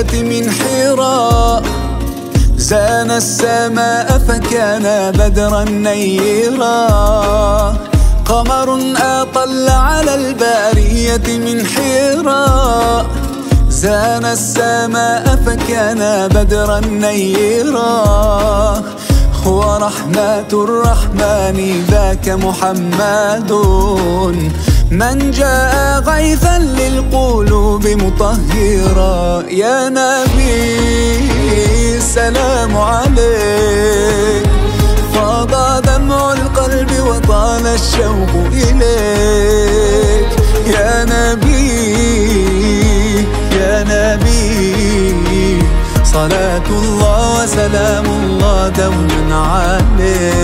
البرية من حراء، زان السماء فكان بدرا نيرا. قمر أطل على البرية من حراء، زان السماء فكان بدرا نيرا. هو رحمة الرحمن ذاك محمد، من جاء غيثا للقلوب مطهرا. يا نبي السلام عليك، فاض دمع القلب وطال الشوق إليك. يا نبي يا نبي، صلاة الله وسلام الله دوما عليك.